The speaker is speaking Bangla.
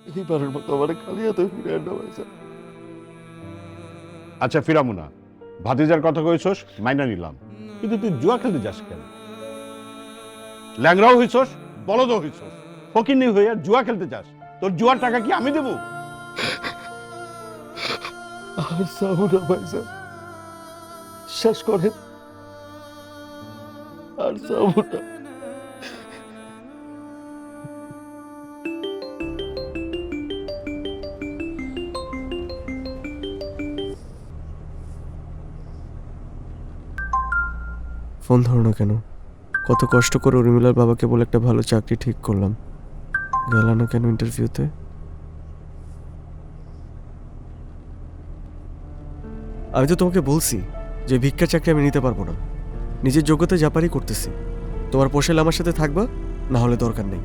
এইবারের মতো আমার খালি হাতে ফিরে আনটা ভাইজান। আচ্ছা ফিরামু না, ভাতিজার কথা কইছস মাইনা নিলাম, কিন্তু তুই জুয়া খেলতে যাস কেন? ল্যাংরাও হইছস, বলদও হইছস, ফকিন্নি হইয়া জুয়া খেলতে যাস, তোর জুয়ার টাকা কি আমি দেবো? আর চাও না ভাইজান, শেষ করেন, আর চাও না। ফোন ধরো না কেন? কত কষ্ট করে উর্মিলার বাবাকে বলে একটা ভালো চাকরি ঠিক করলাম, গেল না কেন ইন্টারভিউতে? আমি তো তোমাকে বলছি যে ভিক্ষার চাকরি আমি নিতে পারবো না, নিজের যোগ্যতা যা পারি করতেছি। তোমার পোষালে আমার সাথে থাকবা, না হলে দরকার নেই।